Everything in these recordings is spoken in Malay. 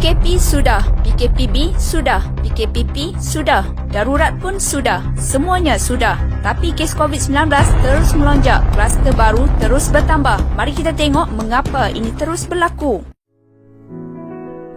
PKP sudah, PKPB sudah, PKPP sudah, darurat pun sudah, semuanya sudah. Tapi kes COVID-19 terus melonjak, kluster baru terus bertambah. Mari kita tengok mengapa ini terus berlaku.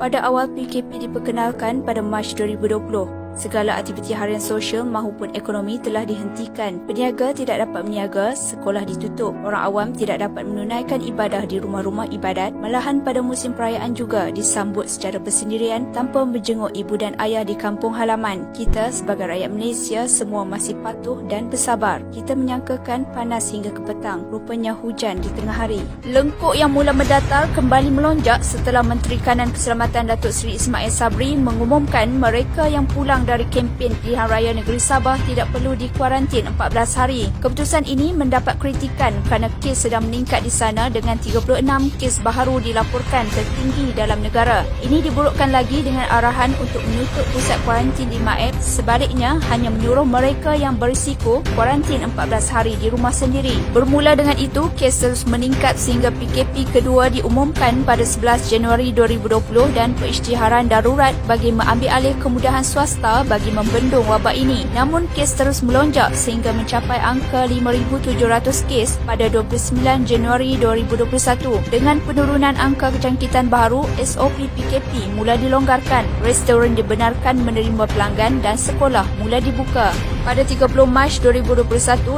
Pada awal PKP diperkenalkan pada Mac 2020, segala aktiviti harian sosial maupun ekonomi telah dihentikan. Peniaga tidak dapat berniaga, sekolah ditutup, orang awam tidak dapat menunaikan ibadah di rumah-rumah ibadat. Malahan pada musim perayaan juga disambut secara bersendirian tanpa menjenguk ibu dan ayah di kampung halaman. Kita sebagai rakyat Malaysia semua masih patuh dan bersabar. Kita menyangkakan panas hingga ke petang, rupanya hujan di tengah hari. Lengkuk yang mula mendatar kembali melonjak setelah Menteri Kanan Keselamatan Datuk Seri Ismail Sabri mengumumkan mereka yang pulang dari kempen pilihan raya negeri Sabah tidak perlu dikuarantin 14 hari. Keputusan ini mendapat kritikan kerana kes sedang meningkat di sana dengan 36 kes baharu dilaporkan tertinggi dalam negara. Ini diburukkan lagi dengan arahan untuk menutup pusat kuarantin di Maep. Sebaliknya, hanya menyuruh mereka yang berisiko kuarantin 14 hari di rumah sendiri. Bermula dengan itu, kes terus meningkat sehingga PKP kedua diumumkan pada 11 Januari 2020 dan perisytiharan darurat bagi mengambil alih kemudahan swasta bagi membendung wabak ini. Namun kes terus melonjak sehingga mencapai angka 5,700 kes pada 29 Januari 2021. Dengan penurunan angka kejangkitan baharu, SOP PKP mula dilonggarkan. Restoran dibenarkan menerima pelanggan dan sekolah mula dibuka. Pada 30 Mac 2021,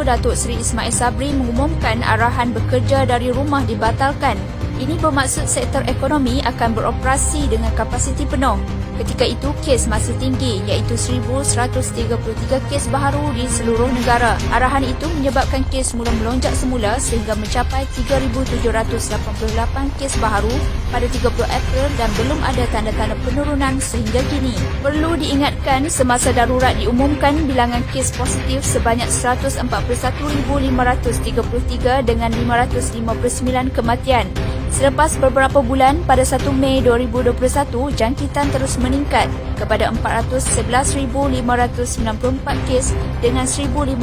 Datuk Seri Ismail Sabri mengumumkan arahan bekerja dari rumah dibatalkan. Ini bermaksud sektor ekonomi akan beroperasi dengan kapasiti penuh. Ketika itu, kes masih tinggi iaitu 1,133 kes baharu di seluruh negara. Arahan itu menyebabkan kes mula melonjak semula sehingga mencapai 3,788 kes baharu pada 30 April dan belum ada tanda-tanda penurunan sehingga kini. Perlu diingatkan, semasa darurat diumumkan bilangan kes positif sebanyak 141,533 dengan 559 kematian. Selepas beberapa bulan, pada 1 Mei 2021, jangkitan terus meningkat kepada 411,594 kes dengan 1,521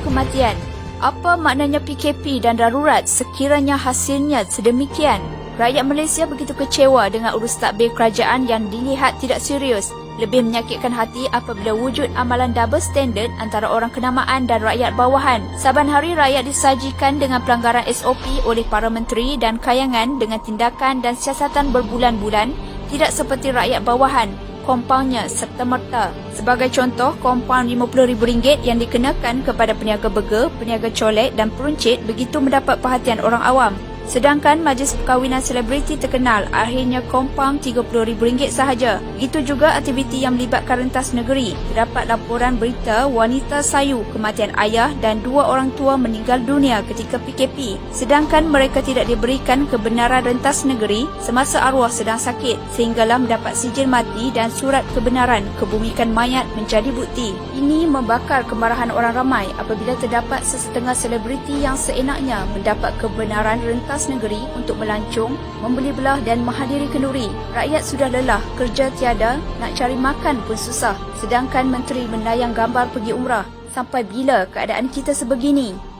kematian. Apa maknanya PKP dan darurat sekiranya hasilnya sedemikian? Rakyat Malaysia begitu kecewa dengan urus tadbir kerajaan yang dilihat tidak serius. Lebih menyakitkan hati apabila wujud amalan double standard antara orang kenamaan dan rakyat bawahan. Saban hari rakyat disajikan dengan pelanggaran SOP oleh para menteri dan kayangan dengan tindakan dan siasatan berbulan-bulan, tidak seperti rakyat bawahan. Kompaunnya serta-merta. Sebagai contoh, kompaun RM50,000 yang dikenakan kepada peniaga burger, peniaga colek dan peruncit begitu mendapat perhatian orang awam. Sedangkan majlis perkahwinan selebriti terkenal akhirnya kompaun RM30,000 sahaja. Itu juga aktiviti yang melibatkan rentas negeri. Terdapat laporan berita wanita sayu kematian ayah dan 2 orang tua meninggal dunia ketika PKP. Sedangkan mereka tidak diberikan kebenaran rentas negeri semasa arwah sedang sakit sehinggalah mendapat sijil mati dan surat kebenaran kebumikan mayat menjadi bukti. Ini membakar kemarahan orang ramai apabila terdapat sesetengah selebriti yang seenaknya mendapat kebenaran rentas negeri untuk melancong, membeli belah dan menghadiri kenduri. Rakyat sudah lelah, kerja tiada, nak cari makan pun susah. Sedangkan menteri menayang gambar pergi umrah. Sampai bila keadaan kita sebegini?